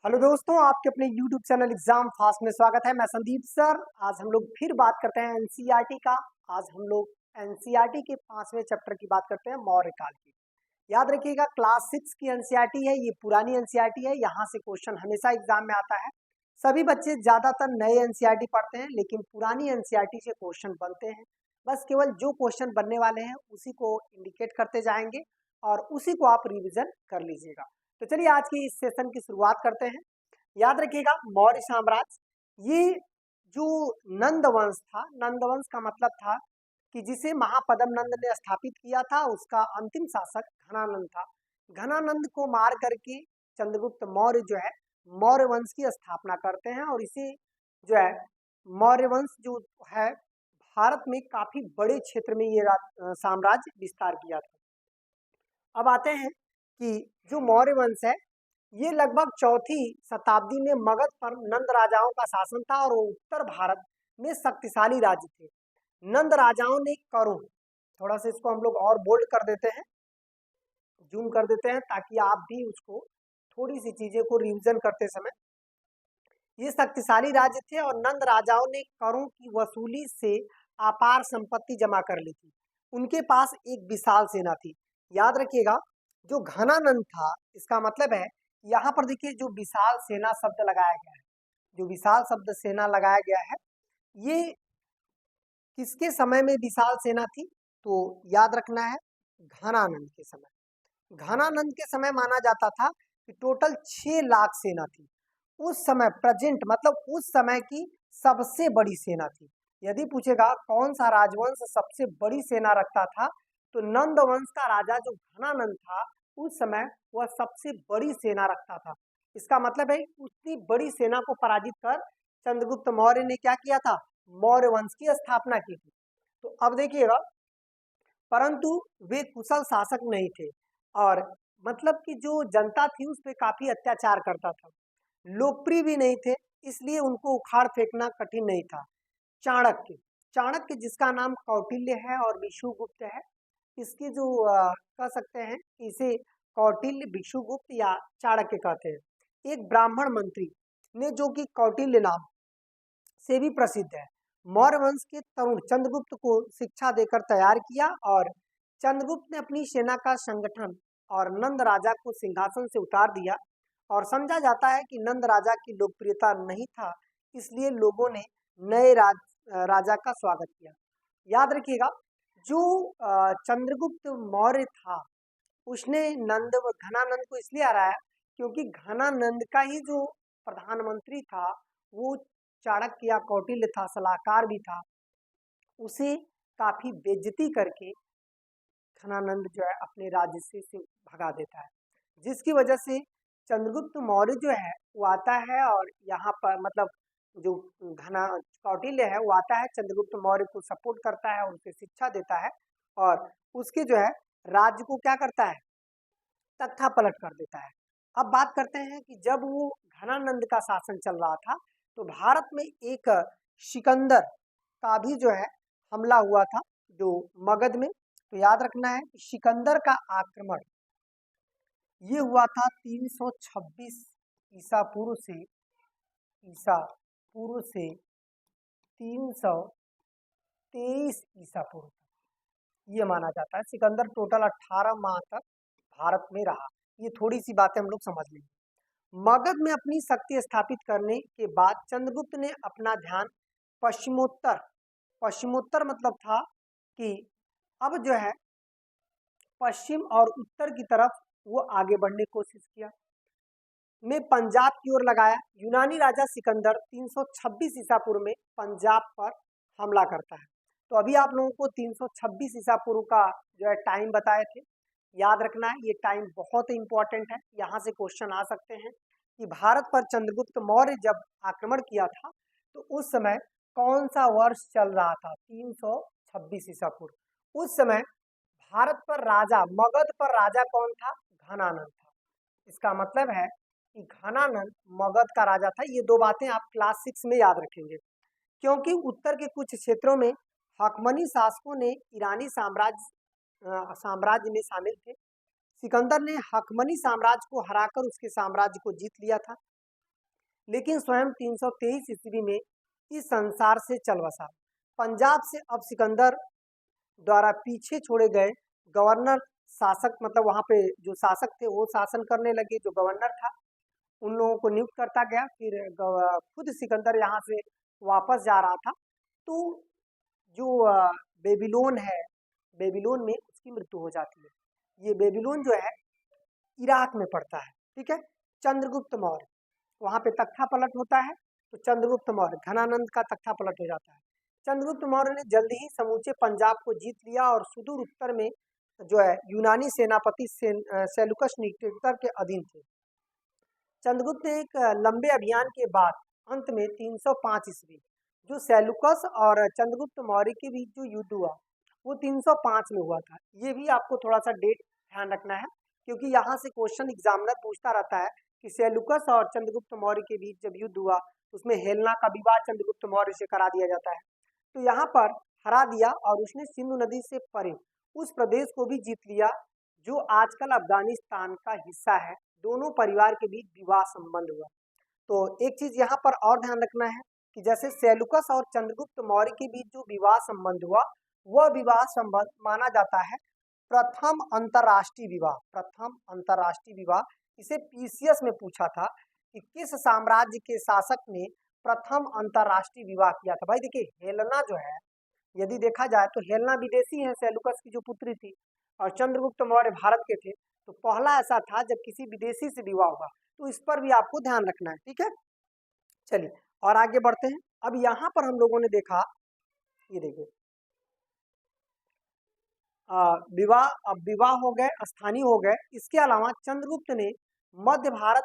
Hello दोस्तों, आपके अपने YouTube चैनल एग्जाम फास्ट में स्वागत है। मैं संदीप सर। आज हम लोग फिर बात करते हैं एनसीईआरटी का। आज हम लोग एनसीईआरटी के 5वें चैप्टर की बात करते हैं, मौर्य काल की। याद रखिएगा, क्लास 6 की एनसीईआरटी है, ये पुरानी एनसीईआरटी है। यहाँ से क्वेश्चन हमेशा एग्जाम में आता है। सभी बच्चे ज्यादातर नए एनसीईआरटी पढ़ते हैं, लेकिन पुरानी एनसीईआरटी से क्वेश्चन बनते हैं। बस केवल जो क्वेश्चन बनने वाले हैं उसी को इंडिकेट करते जाएंगे और उसी को आप रिविजन कर लीजिएगा। तो चलिए आज की इस सेशन की शुरुआत करते हैं। याद रखिएगा, मौर्य साम्राज्य, ये जो नंद वंश था, नंद वंश का मतलब था कि जिसे महापद्म नंद ने स्थापित किया था, उसका अंतिम शासक घनानंद था। घनानंद को मार करके चंद्रगुप्त मौर्य जो है मौर्य वंश की स्थापना करते हैं और इसे जो है मौर्य वंश जो है भारत में काफी बड़े क्षेत्र में ये साम्राज्य विस्तार किया था। अब आते हैं कि जो मौर्य वंश है, ये लगभग चौथी शताब्दी में मगध पर नंद राजाओं का शासन था और वो उत्तर भारत में शक्तिशाली राज्य थे। नंद राजाओं ने करों, थोड़ा सा इसको हम लोग और बोल्ड कर देते हैं, जूम कर देते हैं, ताकि आप भी उसको थोड़ी सी चीजें को रिवीजन करते समय, ये शक्तिशाली राज्य थे और नंद राजाओं ने करों की वसूली से अपार संपत्ति जमा कर ली थी। उनके पास एक विशाल सेना थी। याद रखिएगा, जो घनानंद था, इसका मतलब है यहाँ पर देखिए जो विशाल सेना शब्द लगाया गया है, जो विशाल शब्द सेना लगाया गया है, ये किसके समय में विशाल सेना थी? तो याद रखना है, घनानंद के समय। घनानंद के समय माना जाता था कि टोटल 6 लाख सेना थी। उस समय प्रेजेंट मतलब उस समय की सबसे बड़ी सेना थी। यदि पूछेगा कौन सा राजवंश सबसे बड़ी सेना रखता था, तो नंद वंश का राजा जो घनानंद था, उस समय वह सबसे बड़ी सेना रखता था। इसका मतलब है उतनी बड़ी सेना को पराजित कर चंद्रगुप्त मौर्य ने क्या किया था? मौर्य वंश की स्थापना की थी। तो अब देखिएगा, परंतु वे कुशल शासक नहीं थे और मतलब कि जो जनता थी उस पर काफी अत्याचार करता था। लोकप्रिय भी नहीं थे, इसलिए उनको उखाड़ फेंकना कठिन नहीं था। चाणक्य, चाणक्य जिसका नाम कौटिल्य है और विष्णुगुप्त है, इसके जो कह सकते हैं इसे कौटिल्य, विष्णुगुप्त या चाणक्य कहते हैं। एक ब्राह्मण मंत्री ने, जो कि कौटिल्य नाम से भी प्रसिद्ध है, मौर्य वंश के तरुण चंद्रगुप्त को शिक्षा देकर तैयार किया और चंद्रगुप्त ने अपनी सेना का संगठन और नंद राजा को सिंहासन से उतार दिया। और समझा जाता है कि नंद राजा की लोकप्रियता नहीं था, इसलिए लोगों ने नए राजा का स्वागत किया। याद रखिएगा, जो चंद्रगुप्त मौर्य था, उसने घनानंद को इसलिए हराया क्योंकि घनानंद का ही जो प्रधानमंत्री था, वो चाणक्य या कौटिल्य था, सलाहकार भी था, उसे काफी बेइज्जती करके घनानंद जो है अपने राज्य से भगा देता है। जिसकी वजह से चंद्रगुप्त मौर्य जो है वो आता है और यहाँ पर मतलब जो घना कौटिल्य है वो आता है, चंद्रगुप्त मौर्य को सपोर्ट करता है, उनसे शिक्षा देता है और उसके जो है राज्य को क्या करता है? तख्ता पलट कर देता है। अब बात करते हैं कि जब वो घनानंद का शासन चल रहा था, तो भारत में एक सिकंदर का भी जो है हमला हुआ था, जो मगध में। तो याद रखना है कि सिकंदर का आक्रमण ये हुआ था 326 ईसा पूर्व से, ईसा पूर्व से 323 ईसा पूर्व तक ये माना जाता है। सिकंदर टोटल 18 माह तक भारत में रहा। ये थोड़ी सी बातें हम लोग समझ लेंगे। मगध में अपनी शक्ति स्थापित करने के बाद चंद्रगुप्त ने अपना ध्यान पश्चिमोत्तर, पश्चिमोत्तर मतलब था कि अब जो है पश्चिम और उत्तर की तरफ वो आगे बढ़ने की कोशिश किया, में पंजाब की ओर लगाया। यूनानी राजा सिकंदर 326 ईसा पूर्व में पंजाब पर हमला करता है। तो अभी आप लोगों को 326 ईसा पूर्व का जो है टाइम बताए थे, याद रखना है, ये टाइम बहुत इंपॉर्टेंट है। यहाँ से क्वेश्चन आ सकते हैं कि भारत पर चंद्रगुप्त मौर्य जब आक्रमण किया था, तो उस समय कौन सा वर्ष चल रहा था? 326 ईसा पूर्व। उस समय भारत पर राजा, मगध पर राजा कौन था? घनानंद था। इसका मतलब है कि घनानंद मगध का राजा था। ये दो बातें आप क्लास 6 में याद रखेंगे, क्योंकि उत्तर के कुछ क्षेत्रों में हकमनी शासकों ने ईरानी साम्राज्य में शामिल थे। सिकंदर ने हकमनी साम्राज्य को हराकर उसके साम्राज्य को जीत लिया था। लेकिन स्वयं 323 ईस्वी में इस संसार से चल बसा। पंजाब से अब सिकंदर द्वारा पीछे छोड़े गए गवर्नर शासक, मतलब वहां पे जो शासक थे वो शासन करने लगे, जो गवर्नर था उन लोगों को नियुक्त करता गया। फिर खुद सिकंदर यहाँ से वापस जा रहा था, तो जो बेबीलोन है, बेबीलोन में उसकी मृत्यु हो जाती है। ये बेबीलोन जो है इराक में पड़ता है, ठीक है। चंद्रगुप्त मौर्य, वहां पे तख्ता पलट होता है, तो चंद्रगुप्त मौर्य, घनानंद का तख्ता पलट हो जाता है। चंद्रगुप्त मौर्य ने जल्द ही समूचे पंजाब को जीत लिया और सुदूर उत्तर में जो है यूनानी सेनापति सेलुकस निकेटर के अधीन थे। चंद्रगुप्त ने एक लंबे अभियान के बाद अंत में 305 ईस्वी जो सेलुकस और चंद्रगुप्त मौर्य के बीच जो युद्ध हुआ वो 305 में हुआ था। ये भी आपको थोड़ा सा डेट ध्यान रखना है, क्योंकि यहाँ से क्वेश्चन एग्जामिनर पूछता रहता है कि सेलुकस और चंद्रगुप्त मौर्य के बीच जब युद्ध हुआ उसमें हेलना का विवाह चंद्रगुप्त मौर्य से करा दिया जाता है। तो यहाँ पर हरा दिया और उसने सिंधु नदी से परे उस प्रदेश को भी जीत लिया जो आजकल अफगानिस्तान का हिस्सा है। दोनों परिवार के बीच विवाह संबंध हुआ। तो एक चीज यहाँ पर और ध्यान रखना है कि जैसे सेलुकस और चंद्रगुप्त मौर्य के बीच जो विवाह संबंध हुआ वह विवाह संबंध माना जाता है प्रथम अंतरराष्ट्रीय विवाह। प्रथम अंतरराष्ट्रीय विवाह, इसे पीसीएस में पूछा था कि किस साम्राज्य के शासक ने प्रथम अंतरराष्ट्रीय विवाह किया था। भाई देखिए, हेलेना जो है, यदि देखा जाए तो हेलेना विदेशी है, सेलुकस की जो पुत्री थी, और चंद्रगुप्त मौर्य भारत के थे। तो पहला ऐसा था जब किसी विदेशी से विवाह हुआ, तो इस पर भी आपको ध्यान रखना है, ठीक है। चलिए और आगे बढ़ते हैं। अब यहाँ पर हम लोगों ने देखा, ये देखिए विवाह, अब विवाह हो गए, स्थानीय हो गए। इसके अलावा चंद्रगुप्त ने मध्य भारत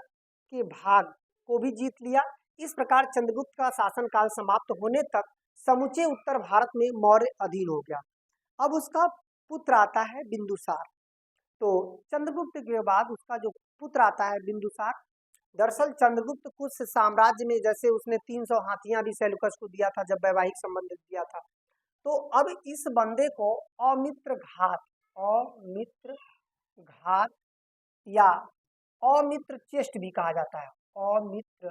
के भाग को भी जीत लिया। इस प्रकार चंद्रगुप्त का शासनकाल समाप्त होने तक समूचे उत्तर भारत में मौर्य अधीन हो गया। अब उसका पुत्र आता है बिंदुसार। तो चंद्रगुप्त के बाद उसका जो पुत्र आता है बिंदुसार, दरअसल चंद्रगुप्त कुछ साम्राज्य में, जैसे उसने 300 हाथियां भी सेलुकस को दिया था जब वैवाहिक संबंध दिया था, तो अब इस बंदे को अमित्र घात, अमित्र घात या अमित्र चेष्ट भी कहा जाता है। अमित्र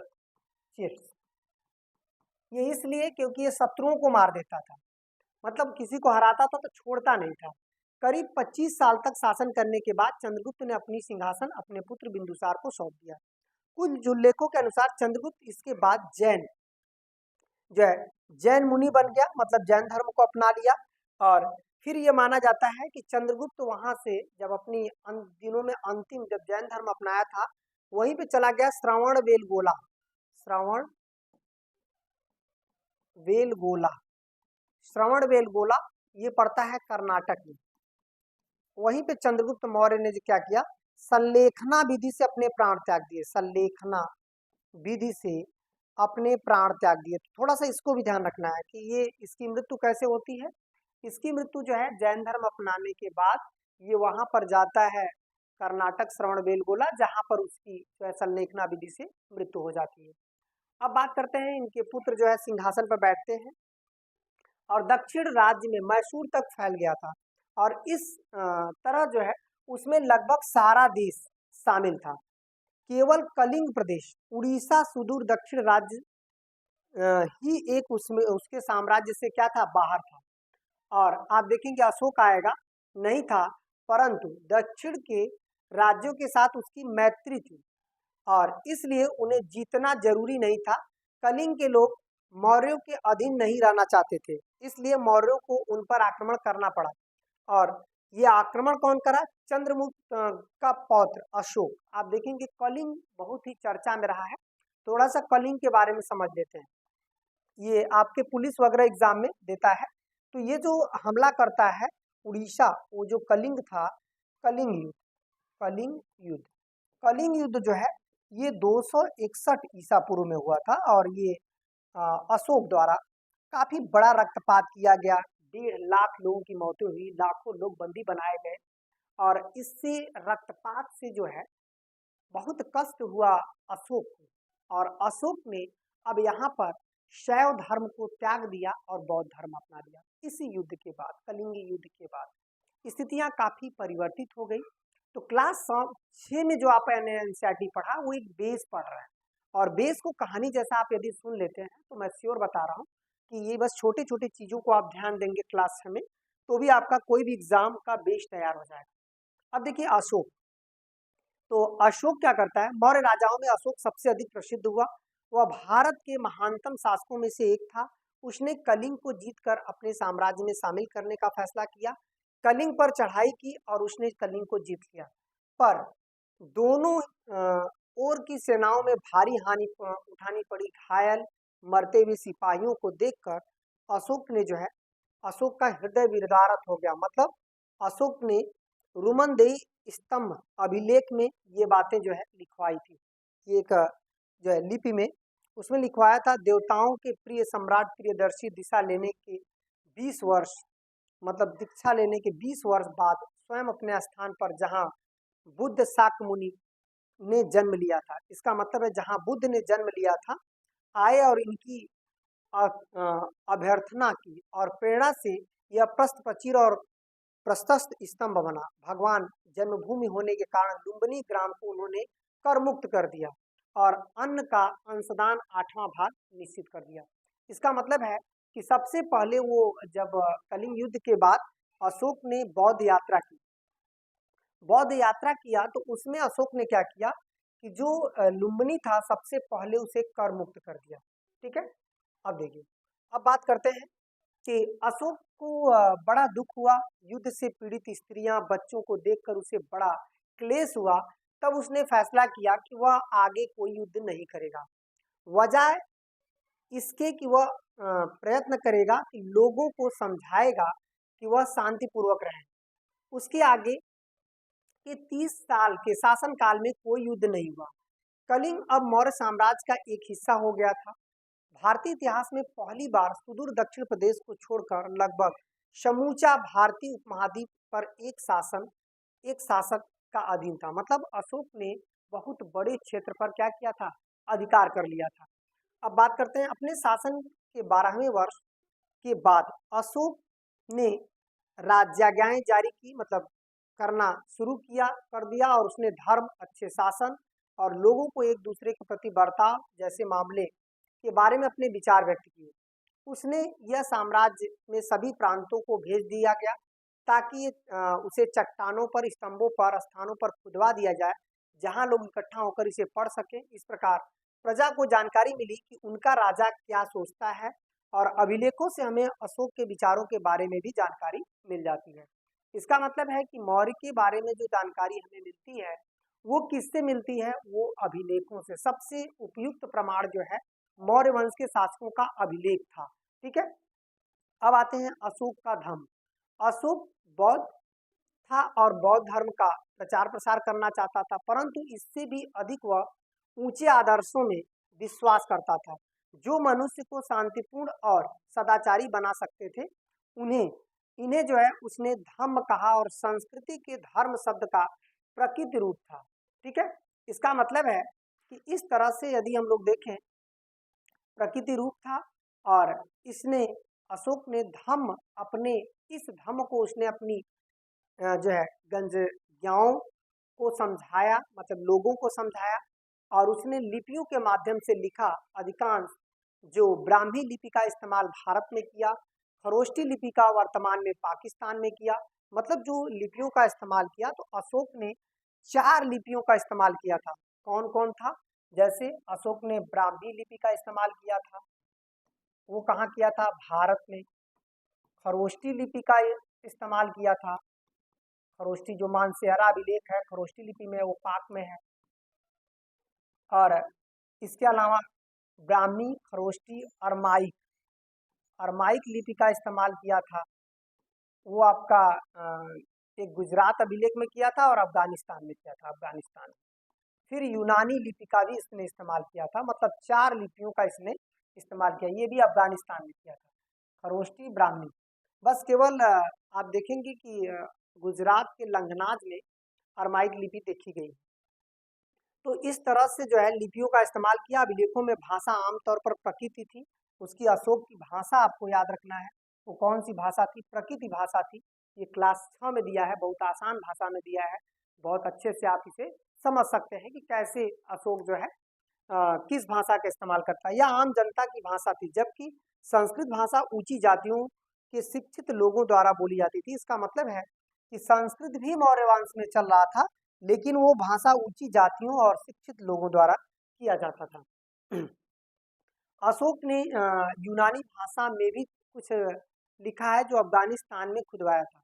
चेष्ट, ये इसलिए क्योंकि ये शत्रुओं को मार देता था, मतलब किसी को हराता था तो छोड़ता नहीं था। करीब 25 साल तक शासन करने के बाद चंद्रगुप्त ने अपनी सिंहासन अपने पुत्र बिंदुसार को सौंप दिया। कुछ उल्लेखों के अनुसार चंद्रगुप्त इसके बाद जैन जो है जैन मुनि बन गया, मतलब जैन धर्म को अपना लिया। और फिर ये माना जाता है कि चंद्रगुप्त वहां से जब अपनी दिनों में अंतिम जब जैन धर्म अपनाया था, वहीं पे चला गया श्रवण बेलगोला। श्रवण बेलगोला, श्रवण बेलगोला ये पड़ता है कर्नाटक में। वहीं पे चंद्रगुप्त मौर्य ने क्या किया, संलेखना विधि से अपने प्राण त्याग दिए। संलेखना विधि से अपने प्राण त्याग दिए। तो थोड़ा सा इसको भी ध्यान रखना है कि ये इसकी मृत्यु कैसे होती है। इसकी मृत्यु जो है जैन धर्म अपनाने के बाद ये वहां पर जाता है कर्नाटक श्रवण बेलगोला, जहां पर उसकी जो है संलेखना विधि से मृत्यु हो जाती है। अब बात करते हैं, इनके पुत्र जो है सिंहासन पर बैठते हैं और दक्षिण राज्य में मैसूर तक फैल गया था। और इस तरह जो है उसमें लगभग सारा देश शामिल था। केवल कलिंग प्रदेश, उड़ीसा सुदूर दक्षिण राज्य ही एक उसमें उसके साम्राज्य से क्या था, बाहर था। और आप देखेंगे अशोक आएगा, नहीं था, परंतु दक्षिण के राज्यों के साथ उसकी मैत्री थी और इसलिए उन्हें जीतना जरूरी नहीं था। कलिंग के लोग मौर्यों के अधीन नहीं रहना चाहते थे, इसलिए मौर्यों को उन पर आक्रमण करना पड़ा। और ये आक्रमण कौन करा, चंद्रगुप्त का पौत्र अशोक। आप देखेंगे कलिंग बहुत ही चर्चा में रहा है। थोड़ा सा कलिंग के बारे में समझ लेते हैं, ये आपके पुलिस वगैरह एग्जाम में देता है। तो ये जो हमला करता है उड़ीसा, वो जो कलिंग था, कलिंग युद्ध, कलिंग युद्ध, कलिंग युद्ध जो है ये 261 ईसा पूर्व में हुआ था और ये अशोक द्वारा काफी बड़ा रक्तपात किया गया। 1.5 लाख लोगों की मौतें हुई, लाखों लोग बंदी बनाए गए और इससे रक्तपात से जो है बहुत कष्ट हुआ अशोक को। और अशोक ने अब यहाँ पर शैव धर्म को त्याग दिया और बौद्ध धर्म अपना लिया। इसी युद्ध के बाद, कलिंगी युद्ध के बाद स्थितियां काफी परिवर्तित हो गई। तो क्लास 6 में जो आप एनसीईआरटी पढ़ा वो एक बेस पढ़ रहा है, और बेस को कहानी जैसा आप यदि सुन लेते हैं तो मैं श्योर बता रहा हूँ कि ये बस छोटे छोटे चीजों को आप ध्यान देंगे क्लास में, तो भी आपका कोई भी एग्जाम का बेस तैयार हो जाएगा। अब देखिए अशोक, तो अशोक क्या करता है, मौर्य राजाओं में अशोक सबसे अधिक प्रसिद्ध हुआ। वह भारत के महानतम शासकों में से एक था। उसने कलिंग को जीतकर अपने साम्राज्य में शामिल करने का फैसला किया, कलिंग पर चढ़ाई की और उसने कलिंग को जीत लिया। पर दोनों ओर की सेनाओं में भारी हानि उठानी पड़ी। घायल मरते हुए सिपाहियों को देखकर अशोक ने जो है, अशोक का हृदय विदारक हो गया। मतलब अशोक ने रुमनदेही स्तंभ अभिलेख में ये बातें जो है लिखवाई थी। ये एक जो है लिपि में उसमें लिखवाया था, देवताओं के प्रिय सम्राट प्रियदर्शी दिशा लेने के 20 वर्ष, मतलब दीक्षा लेने के 20 वर्ष बाद स्वयं अपने स्थान पर जहाँ बुद्ध शाक्य मुनि ने जन्म लिया था, इसका मतलब है जहाँ बुद्ध ने जन्म लिया था, आए और इनकी अभ्यर्थना की और प्रेरणा से यह प्रस्थपचिर और प्रशस्त स्तंभ बना। भगवान जन्मभूमि होने के कारण लुम्बिनी ग्राम को उन्होंने कर मुक्त कर दिया और अन्न का अंशदान 8वां भाग निश्चित कर दिया। इसका मतलब है कि सबसे पहले वो जब कलिंग युद्ध के बाद अशोक ने बौद्ध यात्रा की, बौद्ध यात्रा किया तो उसमें अशोक ने क्या किया कि जो लुम्बिनी था सबसे पहले उसे कर मुक्त कर दिया। ठीक है, अब देखिए, अब बात करते हैं कि अशोक को बड़ा दुख हुआ, युद्ध से पीड़ित स्त्रियां बच्चों को देखकर उसे बड़ा क्लेश हुआ। तब उसने फैसला किया कि वह आगे कोई युद्ध नहीं करेगा, वजह इसके कि वह प्रयत्न करेगा कि लोगों को समझाएगा कि वह शांतिपूर्वक रहें। उसके आगे के 30 साल के शासन काल में कोई युद्ध नहीं हुआ। कलिंग अब मौर्य साम्राज्य का एक हिस्सा हो गया था। भारतीय इतिहास में पहली बार सुदूर दक्षिण प्रदेश को छोड़कर लगभग समूचा भारतीय उपमहाद्वीप पर एक शासक का अधीन था। मतलब अशोक ने बहुत बड़े क्षेत्र पर क्या किया था, अधिकार कर लिया था। अब बात करते हैं अपने शासन के 12वें वर्ष के बाद अशोक ने राज्याज्ञाएं जारी की, मतलब करना शुरू किया कर दिया, और उसने धर्म, अच्छे शासन और लोगों को एक दूसरे के प्रति बर्ताव जैसे मामले के बारे में अपने विचार व्यक्त किए। उसने यह साम्राज्य में सभी प्रांतों को भेज दिया गया ताकि उसे चट्टानों पर, स्तंभों पर, स्थानों पर खुदवा दिया जाए जहां लोग इकट्ठा होकर इसे पढ़ सके। इस प्रकार प्रजा को जानकारी मिली कि उनका राजा क्या सोचता है, और अभिलेखों से हमें अशोक के विचारों के बारे में भी जानकारी मिल जाती है। इसका मतलब है कि मौर्य के बारे में जो जानकारी हमें मिलती है वो किससे मिलती है, वो अभिलेखों से। सबसे उपयुक्त प्रमाण जो है मौर्य वंश के शासकों का अभिलेख था। ठीक है, अब आते हैं अशोक का धर्म। अशोक बौद्ध था और बौद्ध धर्म का प्रचार प्रसार करना चाहता था, परंतु इससे भी अधिक वह ऊंचे आदर्शों में विश्वास करता था जो मनुष्य को शांतिपूर्ण और सदाचारी बना सकते थे। इन्हें जो है उसने धम्म कहा, और संस्कृति के धर्म शब्द का प्रकृति रूप था। ठीक है, इसका मतलब है कि इस तरह से यदि हम लोग देखें, प्रकृति रूप था, और इसने अशोक ने धम्म, अपने इस धम्म को उसने अपनी जो है गंजज्ञाओं को समझाया, मतलब लोगों को समझाया, और उसने लिपियों के माध्यम से लिखा। अधिकांश जो ब्राह्मी लिपि का इस्तेमाल भारत में किया, खरोष्टी लिपि का वर्तमान में पाकिस्तान में किया। मतलब जो लिपियों का इस्तेमाल किया, तो अशोक ने 4 लिपियों का इस्तेमाल किया था। कौन कौन था? जैसे अशोक ने ब्राह्मी लिपि का इस्तेमाल किया था, वो कहाँ किया था? भारत में। खरोष्टी लिपि का इस्तेमाल किया था, खरोष्टी जो मानसेहरा अभिलेख है खरोष्टी लिपि में, वो पाक में है। और इसके अलावा ब्राह्मी, खरोष्टी, अरमाइक लिपि का इस्तेमाल किया था। वो आपका एक गुजरात अभिलेख में किया था और अफगानिस्तान में किया था, अफगानिस्तान। फिर यूनानी लिपि का भी इसने इस्तेमाल किया था, मतलब 4 लिपियों का इसने इस्तेमाल किया, ये भी अफगानिस्तान में किया था। खरोष्टी, ब्राह्मी, बस केवल आप देखेंगे कि गुजरात के लंघनाज में अरमाइक लिपि देखी गई। तो इस तरह से जो है लिपियों का इस्तेमाल किया। अभिलेखों में भाषा आमतौर पर प्रकृति थी, उसकी अशोक की भाषा आपको याद रखना है। वो कौन सी भाषा थी? प्रकृति भाषा थी। ये क्लास 6 में दिया है, बहुत आसान भाषा में दिया है, बहुत अच्छे से आप इसे समझ सकते हैं कि कैसे अशोक जो है किस भाषा का इस्तेमाल करता है? यह आम जनता की भाषा थी, जबकि संस्कृत भाषा ऊंची जातियों के शिक्षित लोगों द्वारा बोली जाती थी। इसका मतलब है कि संस्कृत भी मौर्य वंश में चल रहा था, लेकिन वो भाषा ऊंची जातियों और शिक्षित लोगों द्वारा किया जाता था। अशोक ने यूनानी भाषा में भी कुछ लिखा है जो अफगानिस्तान में खुदवाया था।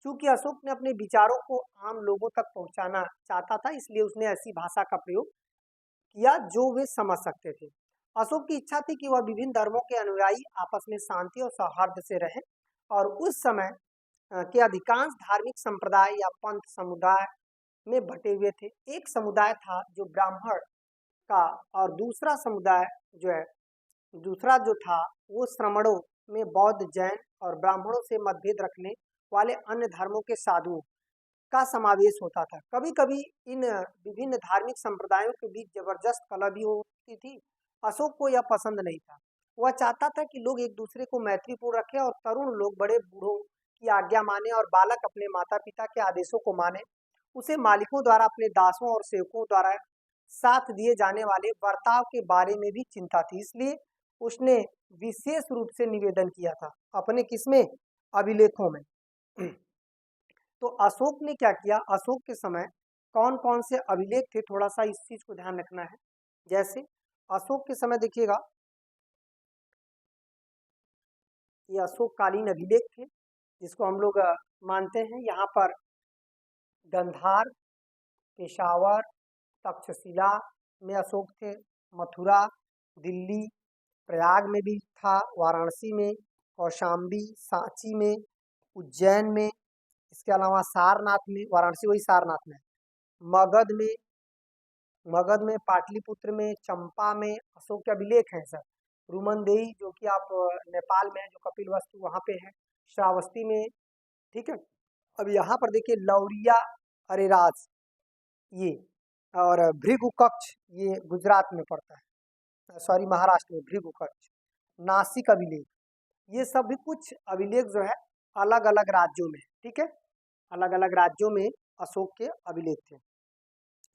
चूंकि अशोक ने अपने विचारों को आम लोगों तक पहुंचाना चाहता था, इसलिए उसने ऐसी भाषा का प्रयोग किया जो वे समझ सकते थे। अशोक की इच्छा थी कि वह विभिन्न धर्मों के अनुयायी आपस में शांति और सौहार्द से रहें, और उस समय के अधिकांश धार्मिक संप्रदाय या पंथ समुदाय में बटे हुए थे। एक समुदाय था जो ब्राह्मण का, और दूसरा जो था वो श्रमणों में बौद्ध, जैन और ब्राह्मणों से मतभेद रखने वाले अन्य धर्मों के साधुओं का समावेश होता था। कभी कभी इन विभिन्न धार्मिक संप्रदायों के बीच जबरदस्त कलह भी होती थी। अशोक को यह पसंद नहीं था। वह चाहता था कि लोग एक दूसरे को मैत्रीपूर्ण रखें और तरुण लोग बड़े बूढ़ों की आज्ञा माने और बालक अपने माता पिता के आदेशों को माने। उसे मालिकों द्वारा अपने दासों और सेवकों द्वारा साथ दिए जाने वाले बर्ताव के बारे में भी चिंता थी। इसलिए उसने विशेष रूप से निवेदन किया था अपने किसमें, अभिलेखों में। तो अशोक ने क्या किया, अशोक के समय कौन कौन से अभिलेख थे, थोड़ा सा इस चीज को ध्यान रखना है। जैसे अशोक के समय देखिएगा, ये अशोककालीन अभिलेख थे जिसको हम लोग मानते हैं। यहाँ पर गंधार, पेशावर, तक्षशिला में अशोक थे, मथुरा, दिल्ली, प्रयाग में भी था, वाराणसी में, कौशाम्बी, सांची में, उज्जैन में, इसके अलावा सारनाथ में, वाराणसी वही सारनाथ में, मगध में, पाटलिपुत्र में, चंपा में अशोक के अभिलेख हैं सर। रुमनदेही जो कि आप नेपाल में है, जो कपिल वस्तु वहां पे है, श्रावस्ती में, ठीक है। अब यहाँ पर देखिए लौरिया अरेराज ये, और भृगु कक्ष ये गुजरात में पड़ता है, सॉरी महाराष्ट्र में भृगु कक्ष, नासिक अभिलेख, ये सब भी कुछ अभिलेख जो है अलग अलग राज्यों में, ठीक है, अलग अलग राज्यों में अशोक के अभिलेख थे।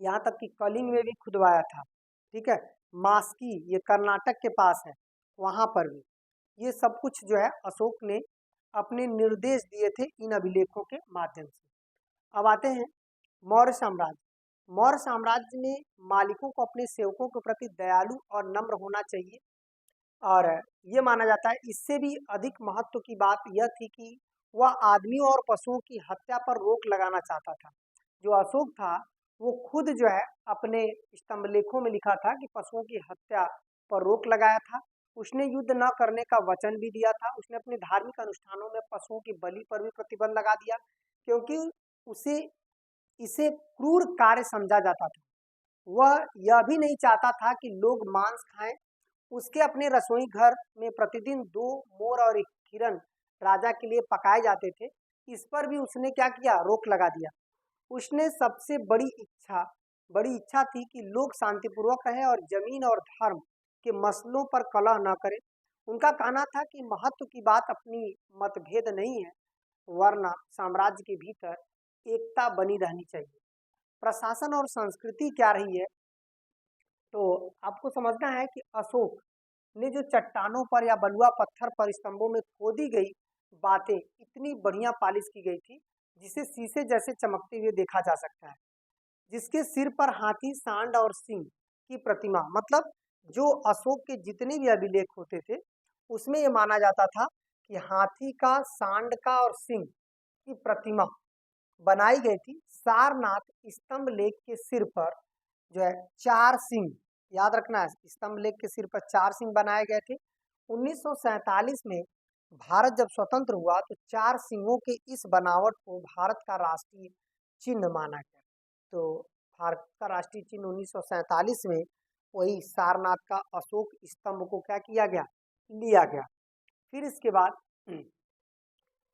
यहाँ तक कि कलिंग में भी खुदवाया था, ठीक है। मास्की ये कर्नाटक के पास है, वहां पर भी ये सब कुछ जो है अशोक ने अपने निर्देश दिए थे इन अभिलेखों के माध्यम से। अब आते हैं मौर्य साम्राज्य। मौर्य साम्राज्य में मालिकों को अपने सेवकों के प्रति दयालु और नम्र होना चाहिए, और ये माना जाता है। इससे भी अधिक महत्व की बात यह थी कि वह आदमियों और पशुओं की हत्या पर रोक लगाना चाहता था। जो अशोक था वो खुद जो है अपने स्तंभलेखों में लिखा था कि पशुओं की हत्या पर रोक लगाया था। उसने युद्ध न करने का वचन भी दिया था। उसने अपने धार्मिक अनुष्ठानों में पशुओं की बलि पर भी प्रतिबंध लगा दिया, क्योंकि उसे इसे क्रूर कार्य समझा जाता था। वह यह भी नहीं चाहता था कि लोग मांस खाएं। उसके अपने रसोई घर में प्रतिदिन 2 मोर और 1 हिरन राजा के लिए पकाए जाते थे। इस पर भी उसने क्या किया, रोक लगा दिया। उसने सबसे बड़ी इच्छा थी कि लोग शांतिपूर्वक रहें और जमीन और धर्म के मसलों पर कलह न करें। उनका कहना था कि महत्व की बात अपनी मतभेद नहीं है, वरना साम्राज्य के भीतर एकता बनी रहनी चाहिए। प्रशासन और संस्कृति क्या रही है, तो आपको समझना है कि अशोक ने जो चट्टानों पर या बलुआ पत्थर पर स्तंभों में खोदी गई बातें इतनी बढ़िया पालिश की गई थी, जिसे शीशे जैसे चमकते हुए देखा जा सकता है। जिसके सिर पर हाथी, सांड और सिंह की प्रतिमा, मतलब जो अशोक के जितने भी अभिलेख होते थे उसमें ये माना जाता था कि हाथी का, सांड का और सिंह की प्रतिमा बनाई गई थी। सारनाथ स्तंभ लेख के सिर पर जो है 4 सिंह, याद रखना है, स्तंभ लेख के सिर पर 4 सिंह बनाए गए थे। 1947 में भारत जब स्वतंत्र हुआ तो 4 सिंहों के इस बनावट को भारत का राष्ट्रीय चिन्ह माना गया। तो भारत का राष्ट्रीय चिन्ह 1947 में वही सारनाथ का अशोक स्तंभ को क्या किया गया, लिया गया। फिर इसके बाद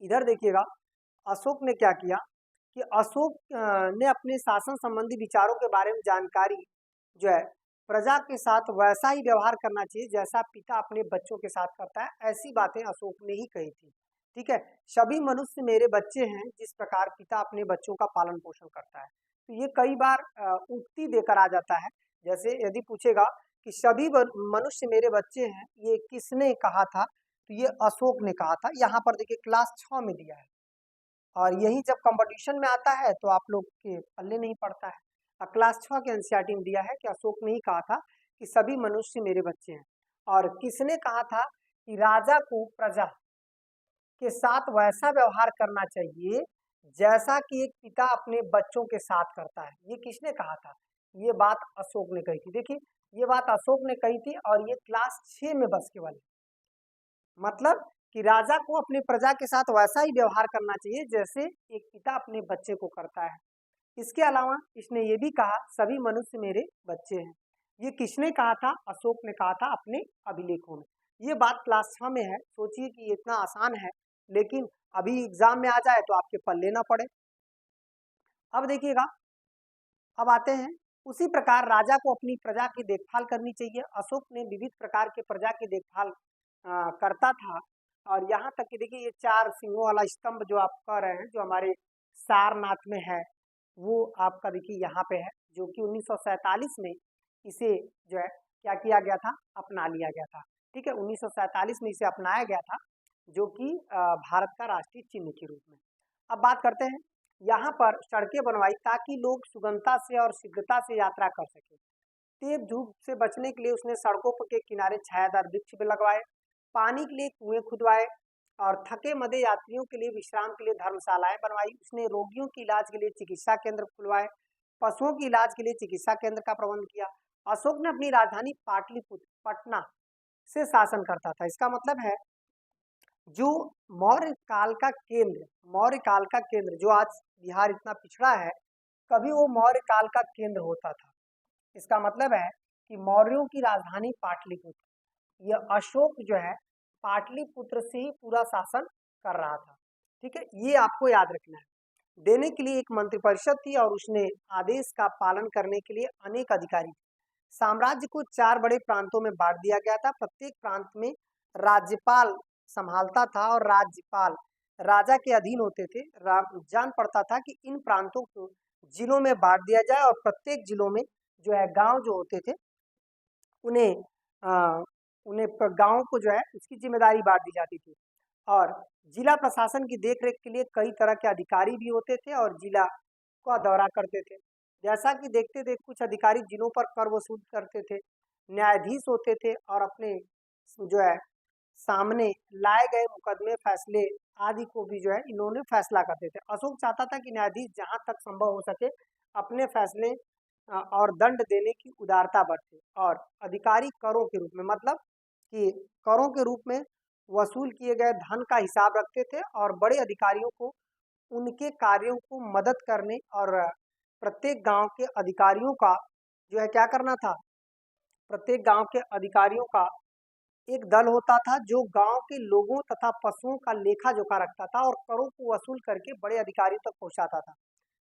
इधर देखिएगा अशोक ने क्या किया कि अशोक ने अपने शासन संबंधी विचारों के बारे में जानकारी जो है, प्रजा के साथ वैसा ही व्यवहार करना चाहिए जैसा पिता अपने बच्चों के साथ करता है, ऐसी बातें अशोक ने ही कही थी, ठीक है। सभी मनुष्य मेरे बच्चे हैं, जिस प्रकार पिता अपने बच्चों का पालन पोषण करता है। तो ये कई बार उक्ति देकर आ जाता है। जैसे यदि पूछेगा कि सभी मनुष्य मेरे बच्चे हैं, ये किसने कहा था? तो ये अशोक ने कहा था। यहाँ पर देखिए क्लास 6 में दिया है और यही जब कंपटीशन में आता है तो आप लोग के पल्ले नहीं पड़ता है। क्लास 6 के एनसीईआरटी में दिया है कि अशोक ने ही कहा था कि सभी मनुष्य मेरे बच्चे हैं। और किसने कहा था कि राजा को प्रजा के साथ वैसा व्यवहार करना चाहिए जैसा कि एक पिता अपने बच्चों के साथ करता है। ये किसने कहा था? ये बात अशोक ने कही थी। देखिए ये बात अशोक ने कही थी और ये क्लास 6 में बस केवल है। मतलब कि राजा को अपनी प्रजा के साथ वैसा ही व्यवहार करना चाहिए जैसे एक पिता अपने बच्चे को करता है। इसके अलावा इसने ये भी कहा सभी मनुष्य मेरे बच्चे हैं। ये किसने कहा था? अशोक ने कहा था अपने अभिलेखों में। ये बात क्लास 6 में है। सोचिए कि ये इतना आसान है लेकिन अभी एग्जाम में आ जाए तो आपके पल्ले ना पड़े। अब देखिएगा, अब आते हैं उसी प्रकार राजा को अपनी प्रजा की देखभाल करनी चाहिए। अशोक ने विविध प्रकार के प्रजा की देखभाल करता था और यहाँ तक कि देखिए ये 4 सिंहों वाला स्तंभ जो आप कह रहे हैं, जो हमारे सारनाथ में है, वो आपका देखिए यहाँ पे है, जो कि 1947 में इसे जो है क्या किया गया था? अपना लिया गया था। ठीक है, 1947 में इसे अपनाया गया था, जो कि भारत का राष्ट्रीय चिन्ह के रूप में। अब बात करते हैं, यहाँ पर सड़कें बनवाई ताकि लोग सुगमता से और शीघ्रता से यात्रा कर सके। तेज धूप से बचने के लिए उसने सड़कों के किनारे छायादार वृक्ष भी लगवाए, पानी के लिए कुएं खुदवाए और थके मदे यात्रियों के लिए विश्राम के लिए धर्मशालाएं बनवाई। उसने रोगियों के इलाज के लिए चिकित्सा केंद्र खुलवाए, पशुओं के इलाज के लिए चिकित्सा केंद्र का प्रबंध किया। अशोक ने अपनी राजधानी पाटलिपुत्र पटना से शासन करता था। इसका मतलब है जो मौर्य काल का केंद्र जो आज बिहार इतना पिछड़ा है, कभी वो मौर्य काल का केंद्र होता था। इसका मतलब है कि मौर्यों की राजधानी पाटलिपुत्र, यह अशोक जो है पाटलिपुत्र से ही पूरा शासन कर रहा था। ठीक है, ये आपको याद रखना है। देने के लिए एक मंत्रिपरिषद थी और उसने आदेश का पालन करने के लिए अनेक अधिकारी थे। साम्राज्य को 4 बड़े प्रांतों में बांट दिया गया था। प्रत्येक प्रांत में राज्यपाल संभालता था और राज्यपाल राजा के अधीन होते थे। जान पड़ता था कि इन प्रांतों को जिलों में बांट दिया जाए और प्रत्येक जिलों में जो है गांव जो होते थे उन्हें उन्हें गांव को जो है उसकी जिम्मेदारी बांट दी जाती थी और जिला प्रशासन की देखरेख के लिए कई तरह के अधिकारी भी होते थे और जिला का दौरा करते थे। जैसा कि देखते थे कुछ अधिकारी जिलों पर कर वसूल करते थे, न्यायाधीश होते थे और अपने जो है सामने लाए गए मुकदमे फैसले आदि को भी जो है इन्होंने फैसला करते थे। अशोक चाहता था कि न्यायाधीश जहां तक संभव हो सके अपने फैसले और दंड देने की उदारता बरते और अधिकारी करों के रूप में, मतलब कि करों के रूप में वसूल किए गए धन का हिसाब रखते थे और बड़े अधिकारियों को उनके कार्यों को मदद करने और प्रत्येक गांव के अधिकारियों का जो है क्या करना था? प्रत्येक गांव के अधिकारियों का एक दल होता था जो गांव के लोगों तथा पशुओं का लेखा जोखा रखता था और करों को वसूल करके बड़े अधिकारियों तक पहुंचाता था।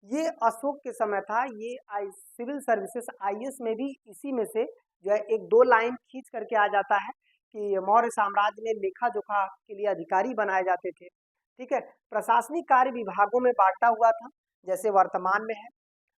ये अशोक के समय था। ये सिविल सर्विसेज आईएएस में भी इसी में से जो है एक दो लाइन खींच करके आ जाता है कि मौर्य साम्राज्य में लेखा जोखा के लिए अधिकारी बनाए जाते थे। ठीक है, प्रशासनिक कार्य विभागों में बांटा हुआ था जैसे वर्तमान में है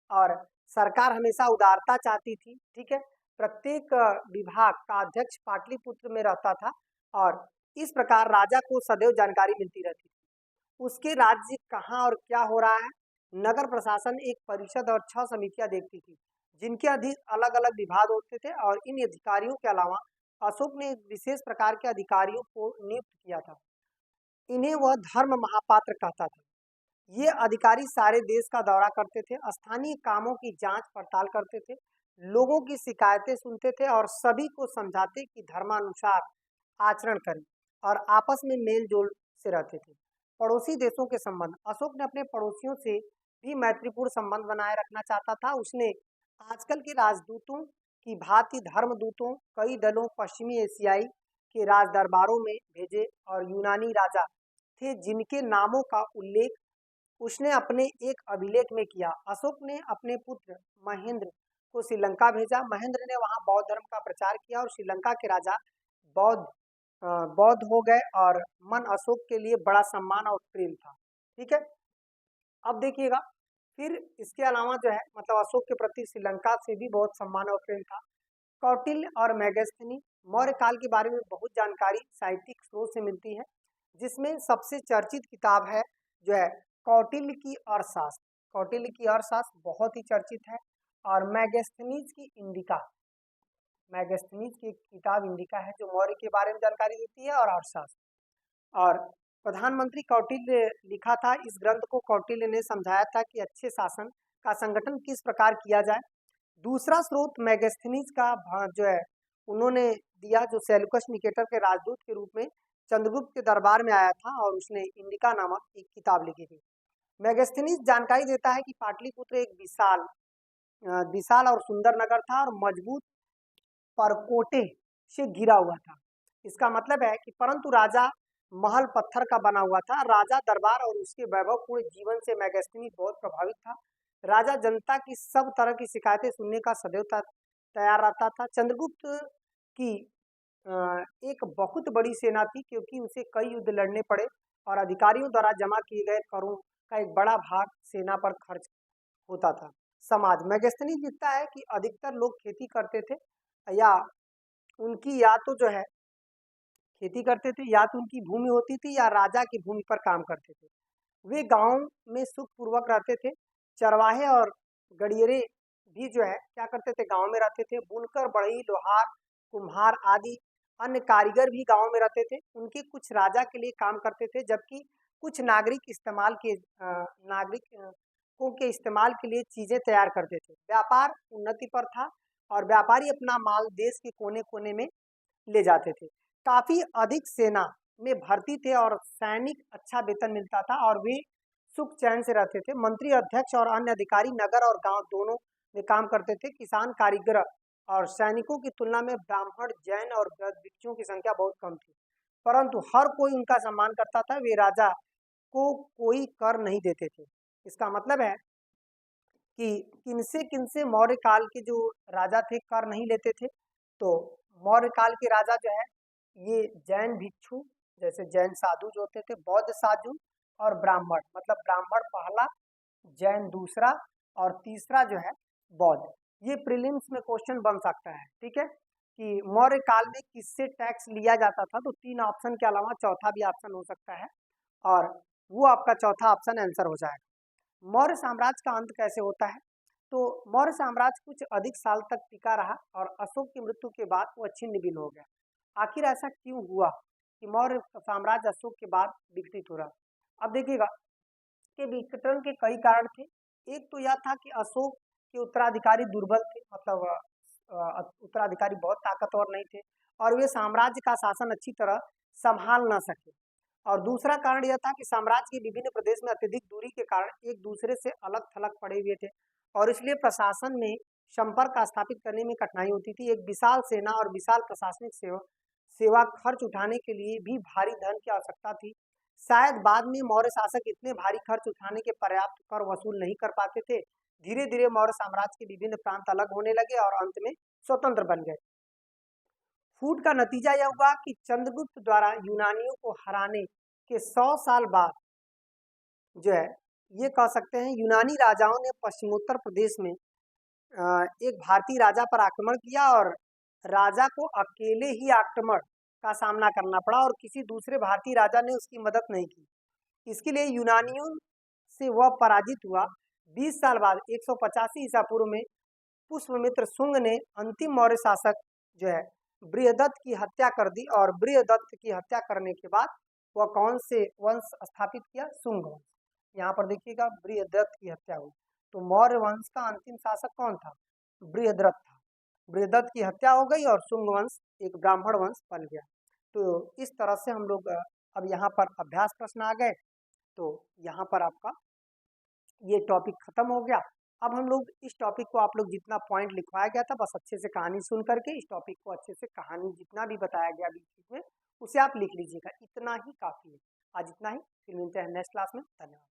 और सरकार हमेशा उदारता चाहती थी। ठीक है, प्रत्येक विभाग का अध्यक्ष पाटलिपुत्र में रहता था और इस प्रकार राजा को सदैव जानकारी मिलती रहती थी उसके राज्य कहाँ और क्या हो रहा है। नगर प्रशासन एक परिषद और 6 समितियां देखती थी जिनके अधीन अलग अलग विभाग होते थे और इन अधिकारियों के अलावा अशोक ने एक विशेष प्रकार के अधिकारियों को नियुक्त किया था। इन्हें वह धर्म महापात्र कहता था। ये अधिकारी सारे देश का दौरा करते थे, स्थानीय कामों की जांच पड़ताल करते थे, लोगों की शिकायतें सुनते थे और सभी को समझाते कि धर्मानुसार आचरण करें और आपस में मेल जोल से रहते थे। पड़ोसी देशों के संबंध, अशोक ने अपने पड़ोसियों से भी मैत्रीपूर्ण संबंध बनाए रखना चाहता था। उसने आजकल के राजदूतों की भांति धर्मदूतों कई दलों पश्चिमी एशियाई के राज दरबारों में भेजे और यूनानी राजा थे जिनके नामों का उल्लेख उसने अपने एक अभिलेख में किया। अशोक ने अपने पुत्र महेंद्र को श्रीलंका भेजा। महेंद्र ने वहां बौद्ध धर्म का प्रचार किया और श्रीलंका के राजा बौद्ध बौद्ध हो गए और मन अशोक के लिए बड़ा सम्मान और प्रेम था। ठीक है, अब देखिएगा फिर इसके अलावा जो है मतलब अशोक के प्रति श्रीलंका से भी बहुत सम्मान और प्रेम था। कौटिल्य और मेगास्थनीज। मौर्य काल के बारे में बहुत जानकारी साहित्यिक स्रोत से मिलती है, जिसमें सबसे चर्चित किताब है जो है कौटिल्य की अर्थशास्त्र। कौटिल्य की अर्थशास्त्र बहुत ही चर्चित है। और मेगास्थनीज की इंडिका, मेगास्थनीज की एक किताब इंडिका है जो मौर्य के बारे में जानकारी देती है और अर्थशास्त्र। और प्रधानमंत्री कौटिल्य लिखा था। इस ग्रंथ को कौटिल्य ने समझाया था कि अच्छे शासन का संगठन किस प्रकार किया जाए। दूसरा स्रोत मेगास्थनीज का जो है उन्होंने दिया, जो सेल्यूकस निकेटर के राजदूत के रूप में चंद्रगुप्त के दरबार में आया था और उसने इंडिका नामक एक किताब लिखी थी। मेगास्थनीज जानकारी देता है कि पाटलिपुत्र एक विशाल और सुंदर नगर था और मजबूत परकोटे से घिरा हुआ था। इसका मतलब है कि परंतु राजा महल पत्थर का बना हुआ था। राजा दरबार और उसके वैभवपूर्ण जीवन से मेगास्थनीज बहुत प्रभावित था। राजा जनता की सब तरह की शिकायतें सुनने का सदैव तैयार रहता था। चंद्रगुप्त की एक बहुत बड़ी सेना थी, क्योंकि उसे कई युद्ध लड़ने पड़े और अधिकारियों द्वारा जमा किए गए करों का एक बड़ा भाग सेना पर खर्च होता था। समाज, मेगास्थनीज लिखता है कि अधिकतर लोग खेती करते थे या उनकी या तो जो है खेती करते थे, या तो उनकी भूमि होती थी या राजा की भूमि पर काम करते थे। वे गांव में सुखपूर्वक रहते थे। चरवाहे और गड़ियरे भी जो है क्या करते थे, गांव में रहते थे। बुनकर, बढ़ई, लोहार, कुम्हार आदि अन्य कारीगर भी गांव में रहते थे। उनके कुछ राजा के लिए काम करते थे, जबकि कुछ नागरिकों के इस्तेमाल के लिए चीजें तैयार करते थे। व्यापार उन्नति पर था और व्यापारी अपना माल देश के कोने कोने में ले जाते थे। काफी अधिक सेना में भर्ती थे और सैनिक अच्छा वेतन मिलता था और वे सुख चैन से रहते थे। मंत्री, अध्यक्ष और अन्य अधिकारी नगर और गांव दोनों में काम करते थे। किसान, कारीगर और सैनिकों की तुलना में ब्राह्मण, जैन और भिक्षुओं की संख्या बहुत कम थी, परंतु हर कोई उनका सम्मान करता था। वे राजा को कोई कर नहीं देते थे। इसका मतलब है कि किनसे किनसे मौर्य काल के जो राजा थे कर नहीं लेते थे। तो मौर्य काल के राजा जो है ये जैन भिक्षु, जैसे जैन साधु जो होते थे, बौद्ध साधु और ब्राह्मण, मतलब ब्राह्मण पहला, जैन दूसरा और तीसरा जो है बौद्ध। ये प्रीलिम्स में क्वेश्चन बन सकता है, ठीक है, कि मौर्य काल में किससे टैक्स लिया जाता था। तो 3 ऑप्शन के अलावा चौथा भी ऑप्शन हो सकता है और वो आपका चौथा ऑप्शन आंसर हो जाएगा। मौर्य साम्राज्य का अंत कैसे होता है? तो मौर्य साम्राज्य कुछ अधिक साल तक टिका रहा और अशोक की मृत्यु के बाद वह छिन्न भिन्न हो गया। आखिर ऐसा क्यों हुआ कि मौर्य साम्राज्य अशोक के बाद विकसित हो रहा? अब देखिएगा कि विघटन के कई कारण थे। एक तो यह था कि अशोक के उत्तराधिकारी दुर्बल थे, मतलब उत्तराधिकारी बहुत ताकतवर नहीं थे और वे साम्राज्य का शासन अच्छी तरह संभाल न सके। और दूसरा कारण यह था कि साम्राज्य के विभिन्न प्रदेश में अत्यधिक दूरी के कारण एक दूसरे से अलग थलग पड़े हुए थे और इसलिए प्रशासन में संपर्क स्थापित करने में कठिनाई होती थी। एक विशाल सेना और विशाल प्रशासनिक सेवा खर्च उठाने के लिए भी भारी धन की आवश्यकता थी। शायद बाद में मौर्य शासक इतने भारी खर्च उठाने के पर्याप्त कर वसूल नहीं कर पाते थे। धीरे धीरे मौर्य साम्राज्य के विभिन्न प्रांत अलग होने लगे और अंत में स्वतंत्र बन गए। फूट का नतीजा यह हुआ कि चंद्रगुप्त द्वारा यूनानियों को हराने के 100 साल बाद जो है ये कह सकते हैं यूनानी राजाओं ने पश्चिमोत्तर प्रदेश में एक भारतीय राजा पर आक्रमण किया और राजा को अकेले ही आक्रमण का सामना करना पड़ा और किसी दूसरे भारतीय राजा ने उसकी मदद नहीं की। इसके लिए यूनानियों से वह पराजित हुआ। 20 साल बाद 185 ईसा पूर्व में पुष्यमित्र शुंग ने अंतिम मौर्य शासक जो है बृहदत्त की हत्या कर दी और बृहदत्त की हत्या करने के बाद वह कौन से वंश स्थापित किया? शुंग वंश। यहाँ पर देखिएगा बृहदत्त की हत्या हुई। तो मौर्य वंश का अंतिम शासक कौन था? बृहदत्त था। बृहदत्त की हत्या हो गई और शुंग वंश एक ब्राह्मण वंश बन गया। तो इस तरह से हम लोग अब यहाँ पर अभ्यास प्रश्न आ गए। तो यहाँ पर आपका ये टॉपिक खत्म हो गया। अब हम लोग इस टॉपिक को आप लोग जितना पॉइंट लिखवाया गया था बस अच्छे से कहानी सुन करके इस टॉपिक को अच्छे से कहानी जितना भी बताया गया बीच में उसे आप लिख लीजिएगा, इतना ही काफ़ी है। आज इतना ही, फिर मिलते हैं नेक्स्ट क्लास में। धन्यवाद।